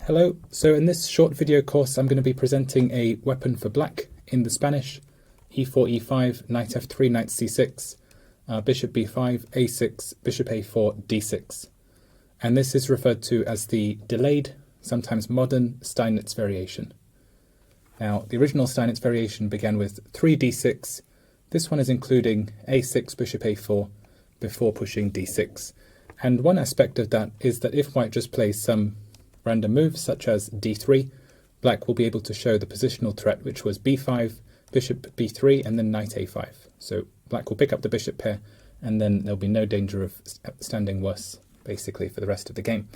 Hello, so in this short video course I'm going to be presenting a weapon for black in the Spanish: e4, e5, knight f3, knight c6, bishop b5, a6, bishop a4, d6. And this is referred to as the delayed, sometimes modern Steinitz variation. Now, the original Steinitz variation began with 3d6. This one is including a6, bishop a4, before pushing d6. And one aspect of that is that if white just plays some random moves such as d3, black will be able to show the positional threat, which was b5, bishop b3, and then knight a5. So black will pick up the bishop pair, and then there'll be no danger of standing worse, basically, for the rest of the game.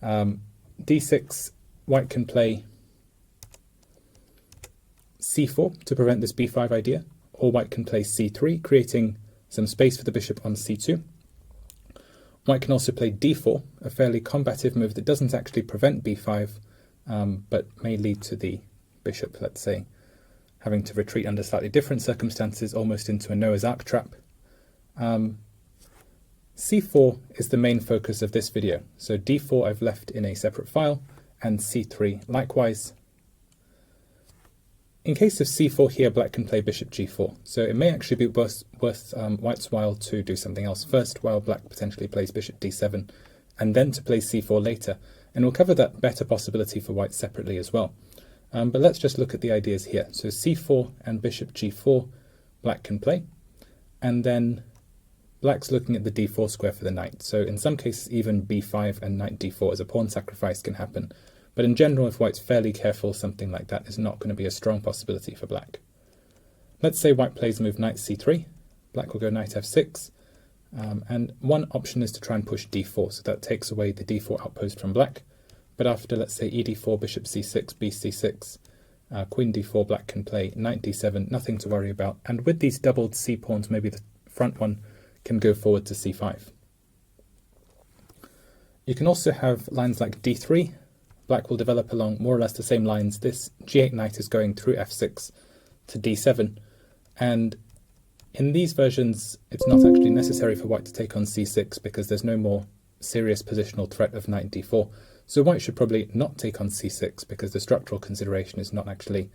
d6, white can play c4 to prevent this b5 idea, or white can play c3, creating some space for the bishop on c2. White can also play d4, a fairly combative move that doesn't actually prevent b5, but may lead to the bishop, let's say, having to retreat under slightly different circumstances, almost into a Noah's Ark trap. c4 is the main focus of this video, so d4 I've left in a separate file, and c3 likewise. In case of c4 here, black can play bishop g4, so it may actually be worth white's while to do something else first, while black potentially plays bishop d7, and then to play c4 later, and we'll cover that better possibility for white separately as well. But let's just look at the ideas here. So c4 and bishop g4, black can play, and then black's looking at the d4 square for the knight, so in some cases even b5 and knight d4 as a pawn sacrifice can happen. But in general, if white's fairly careful, something like that is not going to be a strong possibility for black. Let's say white plays the move knight c3, black will go knight f6, and one option is to try and push d4, so that takes away the d4 outpost from black. But after, let's say, ed4, bishop c6, bc6, queen d4, black can play knight d7, nothing to worry about. And with these doubled c pawns, maybe the front one can go forward to c5. You can also have lines like d3. Black will develop along more or less the same lines. This g8 knight is going through f6 to d7, and in these versions it's not actually necessary for white to take on c6 because there's no more serious positional threat of knight d4. So white should probably not take on c6 because the structural consideration is not actually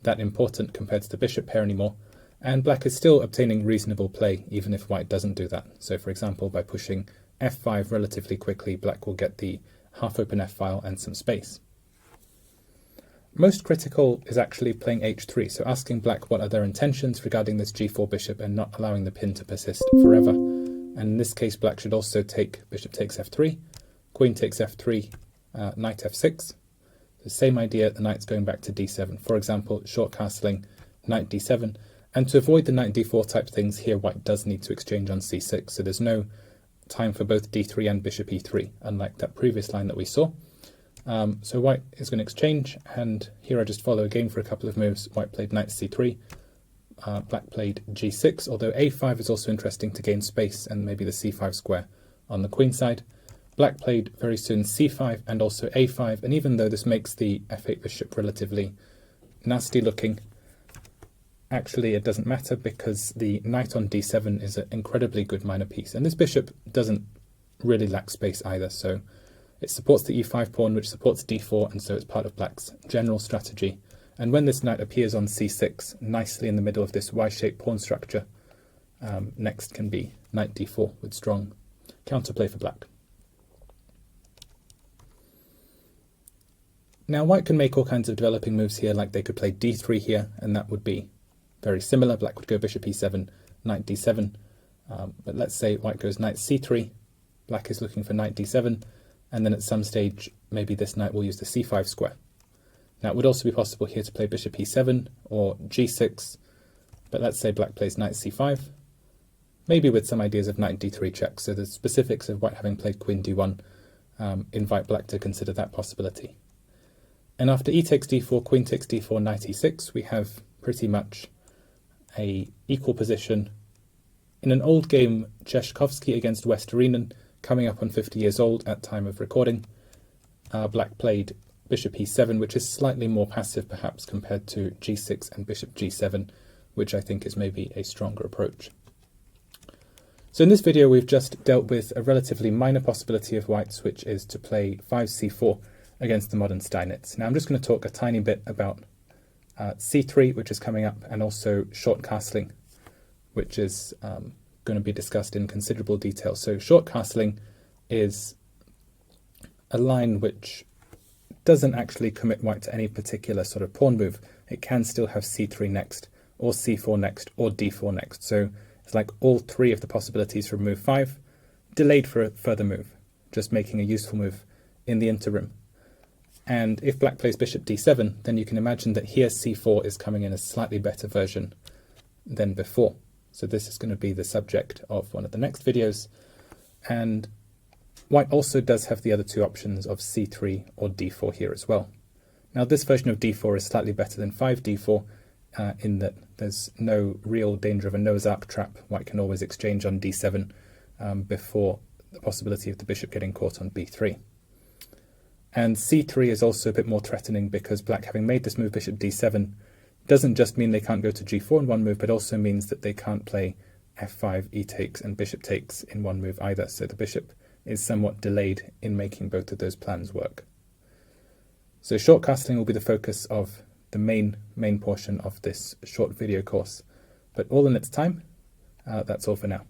that important compared to the bishop pair anymore, and black is still obtaining reasonable play even if white doesn't do that. So for example, by pushing f5 relatively quickly, black will get the half-open f-file and some space. Most critical is actually playing h3, so asking black what are their intentions regarding this g4 bishop and not allowing the pin to persist forever. And in this case, black should also take bishop takes f3, queen takes f3, knight f6. The same idea, the knight's going back to d7. For example, short castling, knight d7. And to avoid the knight d4 type things here, white does need to exchange on c6, so there's no time for both d3 and bishop e3, unlike that previous line that we saw. So white is going to exchange, and here I just follow again for a couple of moves. White played knight c3, black played g6, although a5 is also interesting to gain space and maybe the c5 square on the queen side. Black played very soon c5 and also a5, and even though this makes the f8 bishop relatively nasty looking, actually it doesn't matter because the knight on d7 is an incredibly good minor piece, and this bishop doesn't really lack space either, so it supports the e5 pawn, which supports d4, and so it's part of black's general strategy. And when this knight appears on c6 nicely in the middle of this y-shaped pawn structure, next can be knight d4 with strong counterplay for black. Now white can make all kinds of developing moves here, like they could play d3 here, and that would be very similar. Black would go bishop e7, knight d7, but let's say white goes knight c3, black is looking for knight d7, and then at some stage maybe this knight will use the c5 square. Now it would also be possible here to play bishop e7 or g6, but let's say black plays knight c5, maybe with some ideas of knight d3 check, so the specifics of white having played queen d1 invite black to consider that possibility. And after e takes d4, queen takes d4, knight e6, we have pretty much a equal position. In an old game, Czeszkowski against Westerinen, coming up on 50 years old at time of recording, black played bishop e7, which is slightly more passive perhaps compared to g6 and bishop g7, which I think is maybe a stronger approach. So in this video we've just dealt with a relatively minor possibility of white's, which is to play 5c4, against the modern Steinitz. Now I'm just going to talk a tiny bit about c3, which is coming up, and also short castling, which is going to be discussed in considerable detail. So short castling is a line which doesn't actually commit white to any particular sort of pawn move. It can still have c3 next, or c4 next, or d4 next. So it's like all three of the possibilities from move 5 delayed for a further move, just making a useful move in the interim. And if black plays bishop d7, then you can imagine that here c4 is coming in a slightly better version than before. So this is going to be the subject of one of the next videos. And white also does have the other two options of c3 or d4 here as well. Now this version of d4 is slightly better than 5d4 in that there's no real danger of a Noah's Ark trap. White can always exchange on d7 before the possibility of the bishop getting caught on b3. And c3 is also a bit more threatening because black, having made this move bishop d7, doesn't just mean they can't go to g4 in one move, but also means that they can't play f5, e takes, and bishop takes in one move either. So the bishop is somewhat delayed in making both of those plans work. So short castling will be the focus of the main portion of this short video course. But all in its time, that's all for now.